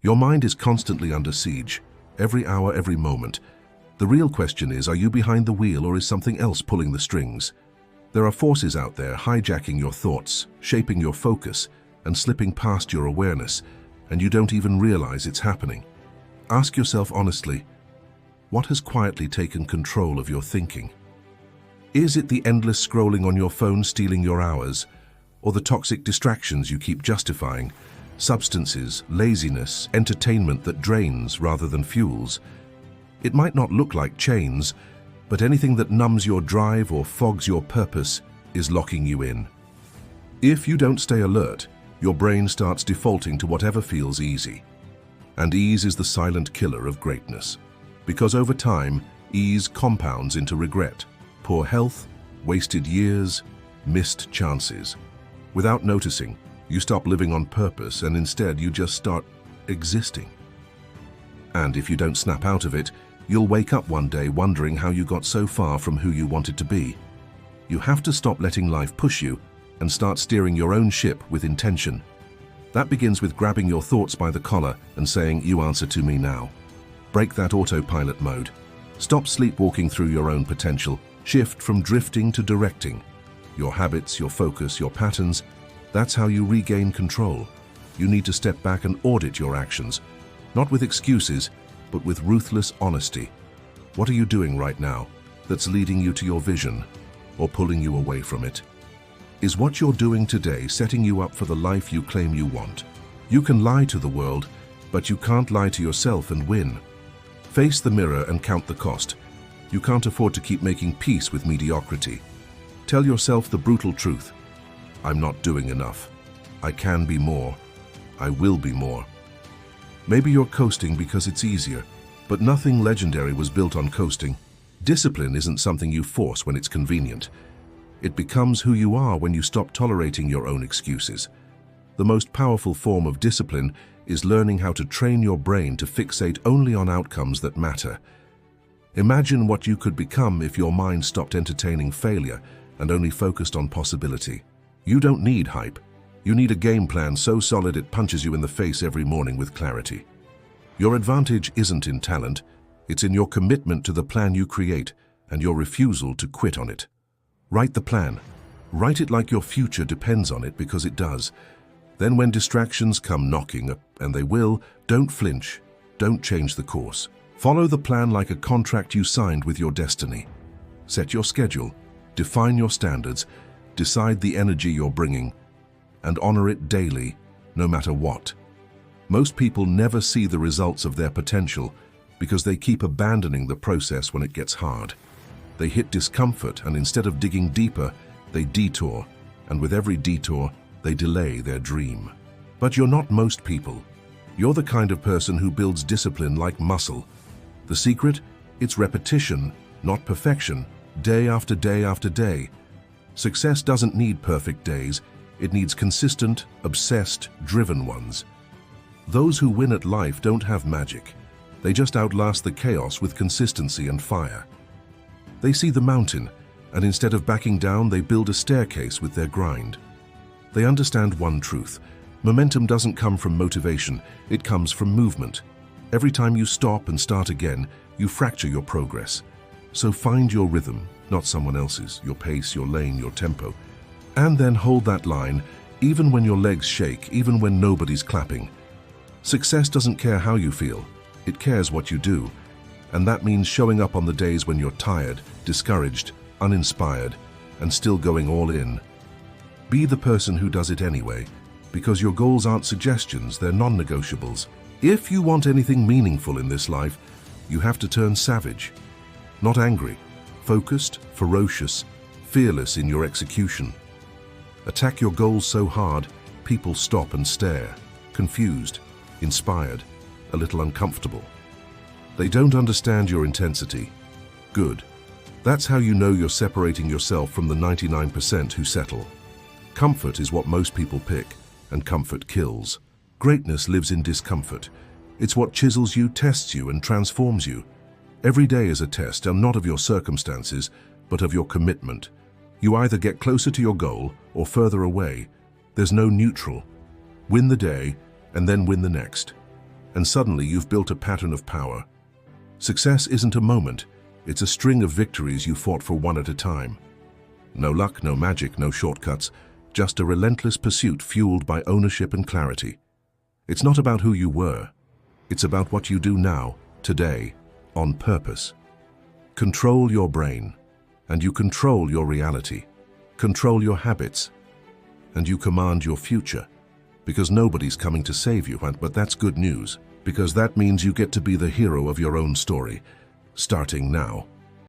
Your mind is constantly under siege, every hour, every moment. The real question is, are you behind the wheel or is something else pulling the strings? There are forces out there hijacking your thoughts, shaping your focus, and slipping past your awareness, and you don't even realize it's happening. Ask yourself honestly, what has quietly taken control of your thinking? Is it the endless scrolling on your phone stealing your hours, or the toxic distractions you keep justifying? Substances, laziness, entertainment that drains rather than fuels. It might not look like chains, but anything that numbs your drive or fogs your purpose is locking you in. If you don't stay alert, your brain starts defaulting to whatever feels easy. And ease is the silent killer of greatness. Because over time, ease compounds into regret, poor health, wasted years, missed chances. Without noticing, you stop living on purpose and instead you just start existing. And if you don't snap out of it, you'll wake up one day wondering how you got so far from who you wanted to be. You have to stop letting life push you and start steering your own ship with intention. That begins with grabbing your thoughts by the collar and saying, "You answer to me now." Break that autopilot mode. Stop sleepwalking through your own potential. Shift from drifting to directing. Your habits, your focus, your patterns, that's how you regain control. You need to step back and audit your actions, not with excuses, but with ruthless honesty. What are you doing right now that's leading you to your vision or pulling you away from it? Is what you're doing today setting you up for the life you claim you want? You can lie to the world, but you can't lie to yourself and win. Face the mirror and count the cost. You can't afford to keep making peace with mediocrity. Tell yourself the brutal truth. I'm not doing enough. I can be more. I will be more. Maybe you're coasting because it's easier, but nothing legendary was built on coasting. Discipline isn't something you force when it's convenient. It becomes who you are when you stop tolerating your own excuses. The most powerful form of discipline is learning how to train your brain to fixate only on outcomes that matter. Imagine what you could become if your mind stopped entertaining failure and only focused on possibility. You don't need hype. You need a game plan so solid it punches you in the face every morning with clarity. Your advantage isn't in talent, it's in your commitment to the plan you create and your refusal to quit on it. Write the plan. Write it like your future depends on it, because it does. Then when distractions come knocking, and they will, don't flinch. Don't change the course. Follow the plan like a contract you signed with your destiny. Set your schedule, define your standards, decide the energy you're bringing, and honor it daily, no matter what. Most people never see the results of their potential because they keep abandoning the process when it gets hard. They hit discomfort, and instead of digging deeper, they detour, and with every detour, they delay their dream. But you're not most people. You're the kind of person who builds discipline like muscle. The secret? It's repetition, not perfection, day after day after day. Success doesn't need perfect days. It needs consistent, obsessed, driven ones. Those who win at life don't have magic. They just outlast the chaos with consistency and fire. They see the mountain, and instead of backing down, they build a staircase with their grind. They understand one truth. Momentum doesn't come from motivation, it comes from movement. Every time you stop and start again, you fracture your progress. So find your rhythm, not someone else's, your pace, your lane, your tempo. And then hold that line, even when your legs shake, even when nobody's clapping. Success doesn't care how you feel, it cares what you do. And that means showing up on the days when you're tired, discouraged, uninspired, and still going all in. Be the person who does it anyway, because your goals aren't suggestions, they're non-negotiables. If you want anything meaningful in this life, you have to turn savage. Not angry, focused, ferocious, fearless in your execution. Attack your goals so hard, people stop and stare, confused, inspired, a little uncomfortable. They don't understand your intensity. Good. That's how you know you're separating yourself from the 99% who settle. Comfort is what most people pick, and comfort kills. Greatness lives in discomfort. It's what chisels you, tests you, and transforms you. Every day is a test, and not of your circumstances, but of your commitment. You either get closer to your goal or further away. There's no neutral. Win the day, and then win the next. and suddenly you've built a pattern of power. Success isn't a moment, it's a string of victories you fought for one at a time. No luck, no magic, no shortcuts, just a relentless pursuit fueled by ownership and clarity. It's not about who you were, it's about what you do now, today, on purpose. Control your brain, and you control your reality. Control your habits, and you command your future. Because nobody's coming to save you, but that's good news, because that means you get to be the hero of your own story, starting now.